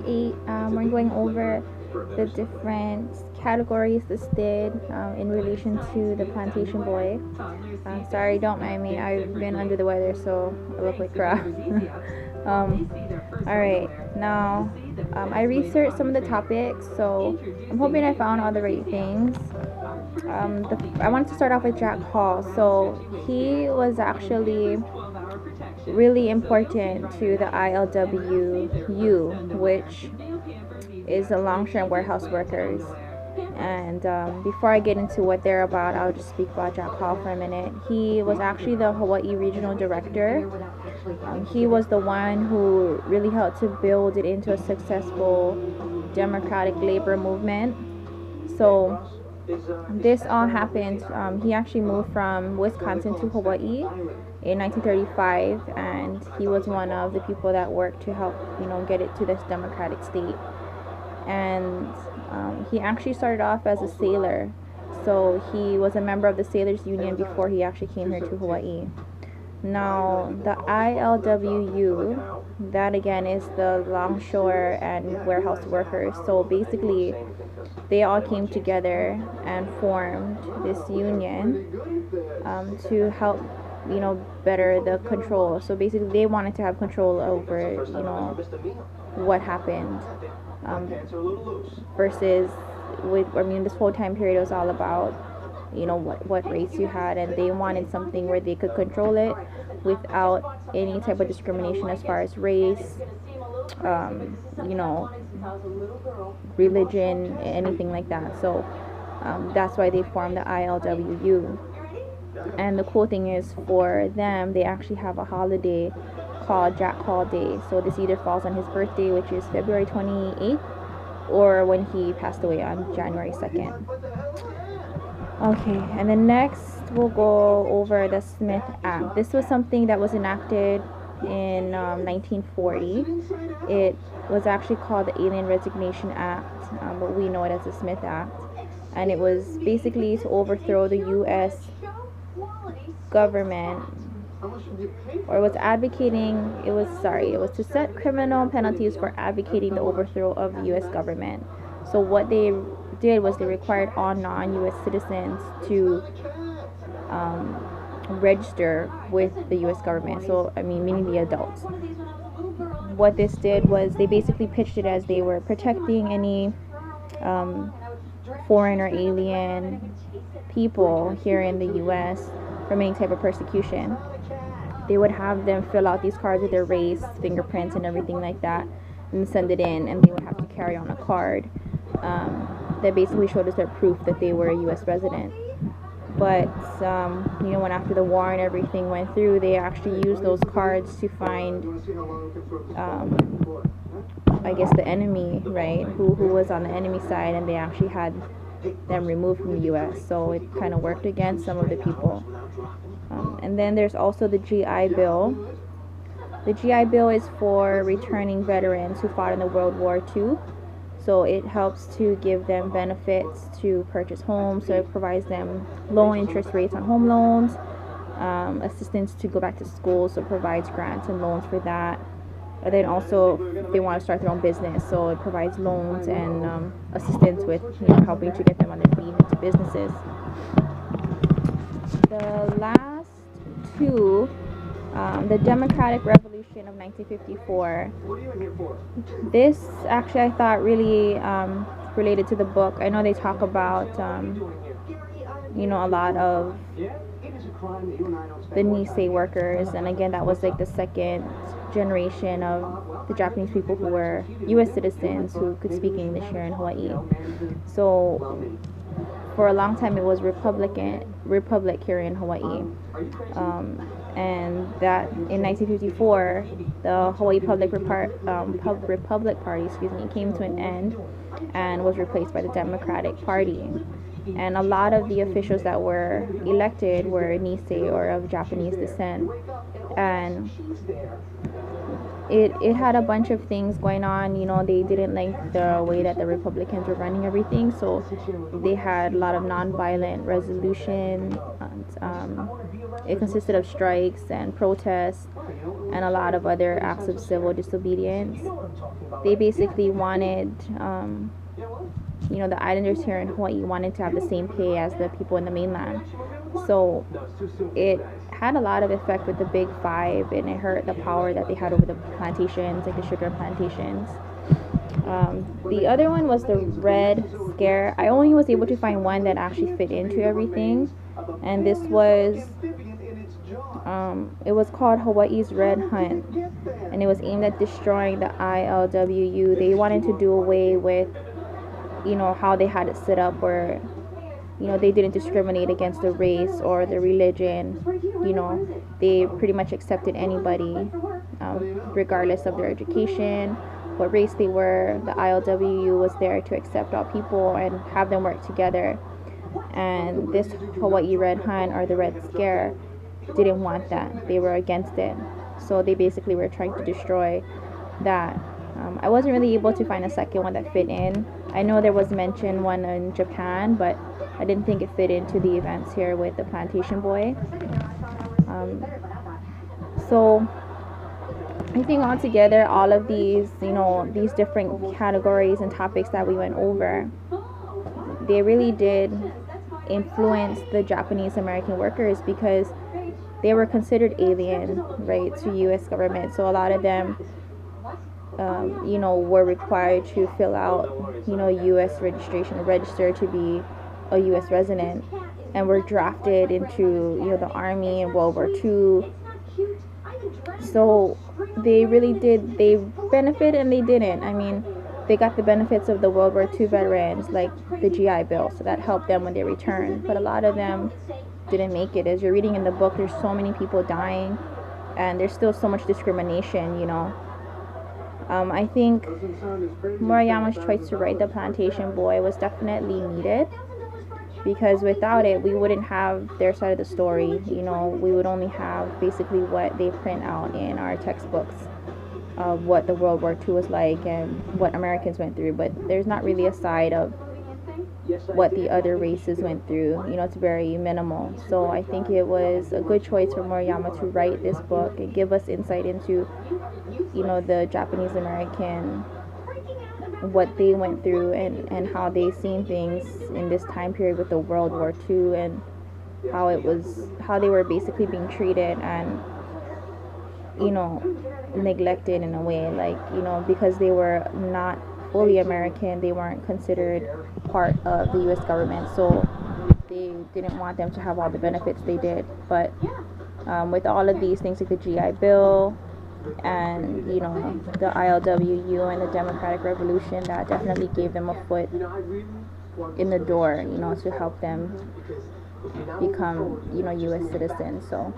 8. We're going over the different categories listed in relation to the plantation boy. Sorry, don't mind me. I've been under the weather, so I look like crap. Alright, now I researched some of the topics, so I'm hoping I found all the right things. I wanted to start off with Jack Hall. So he was actually really important to the ILWU, which is the Longshoremen Warehouse Workers. And before I get into what they're about, I'll just speak about Jack Hall for a minute. He was actually the Hawaii Regional Director. He was the one who really helped to build it into a successful democratic labor movement. So this all happened. He actually moved from Wisconsin to Hawaii in 1935, and he was one of the people that worked to help, get it to this democratic state. And he actually started off as a sailor, so he was a member of the Sailors Union before he actually came here to Hawaii. Now, the ILWU, that again is the Longshore and Warehouse Workers. So basically, they all came together and formed this union to help, better the control. So basically, they wanted to have control over, what happened versus this whole time period was all about what race you had, and they wanted something where they could control it without any type of discrimination as far as race, religion, anything like that. So that's why they formed the ILWU. And the cool thing is, for them, they actually have a holiday called Jack Hall Day. So this either falls on his birthday, which is February 28th, or when he passed away on January 2nd. Okay, and then next we'll go over the Smith Act. This was something that was enacted in 1940. It was actually called the Alien Resignation Act, but we know it as the Smith Act. And it was basically to overthrow the U.S. government, or it was to set criminal penalties for advocating the overthrow of the U.S. government. So what they did was they required all non-U.S. citizens to register with the U.S. government. So, meaning the adults. What this did was they basically pitched it as they were protecting any foreign or alien people here in the U.S. from any type of persecution. They would have them fill out these cards with their race, fingerprints, and everything like that, and send it in, and they would have to carry on a card that basically showed us their proof that they were a U.S. resident. But when after the war and everything went through, they actually used those cards to find, the enemy, right? Who was on the enemy side, and they actually had them removed from the U.S. So it kind of worked against some of the people. And then there's also the GI Bill. The GI Bill is for returning veterans who fought in the World War II. So it helps to give them benefits to purchase homes. So it provides them low interest rates on home loans, assistance to go back to school. So it provides grants and loans for that. And then also, if they want to start their own business, so it provides loans and assistance with helping to get them on their feet into businesses. The last two, the Democratic Revolution of 1954. This actually I thought really related to the book. I know they talk about a lot of the Nisei workers, and again that was like the second generation of the Japanese people who were U.S. citizens who could speak English here in Hawaii. So for a long time it was republic here in Hawaii, and that in 1954 the Hawaii Republic Party came to an end and was replaced by the Democratic Party. And a lot of the officials that were elected were Nisei or of Japanese descent. And it had a bunch of things going on. You know, they didn't like the way that the Republicans were running everything, so they had a lot of nonviolent resolution. It consisted of strikes and protests and a lot of other acts of civil disobedience. They basically wanted, you know, the islanders here in Hawaii wanted to have the same pay as the people in the mainland. So it had a lot of effect with the Big Five, and it hurt the power that they had over the plantations, like the sugar plantations. The other one was the Red Scare. I only was able to find one that actually fit into everything, and this was it was called Hawaii's Red Hunt, and it was aimed at destroying the ILWU. They wanted to do away with, you know, how they had it set up where, you know, they didn't discriminate against the race or the religion. You know, they pretty much accepted anybody, regardless of their education, what race they were. The ILWU was there to accept all people and have them work together. And this Hawaii Red Hunt, or the Red Scare, didn't want that. They were against it. So they basically were trying to destroy that. I wasn't really able to find a second one that fit in. I know there was mentioned one in Japan, but I didn't think it fit into the events here with the Plantation Boy. So I think altogether, all of these, you know, these different categories and topics that we went over, they really did influence the Japanese American workers, because they were considered alien, right, to U.S. government. So a lot of them, you know, were required to fill out, you know, U.S. registration, register to be a U.S. resident, and were drafted into, you know, the Army in World War II. So they really did, they benefited and they didn't. I mean, they got the benefits of the World War II veterans, like the GI Bill, so that helped them when they returned. But a lot of them didn't make it. As you're reading in the book, there's so many people dying, and there's still so much discrimination, you know. I think Murayama's choice to write The Plantation Boy was definitely needed, because without it, we wouldn't have their side of the story. You know, we would only have basically what they print out in our textbooks of what the World War II was like and what Americans went through, but there's not really a side of what the other races went through. You know, it's very minimal. So I think it was a good choice for Murayama to write this book and give us insight into, you know, the Japanese American, what they went through, and how they seen things in this time period with the World War II, and how they were basically being treated and, you know, neglected in a way, like, you know, because they were not fully American, they weren't considered part of the U.S. government, so they didn't want them to have all the benefits they did. But with all of these things like the GI Bill and, you know, the ILWU and the Democratic Revolution, that definitely gave them a foot in the door, you know, to help them become, you know, U.S. citizens. So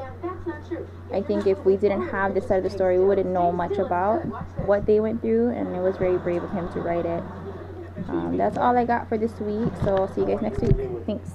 I think if we didn't have this side of the story, we wouldn't know much about what they went through, and it was very brave of him to write it. That's all I got for this week, so I'll see you guys next week. Thanks.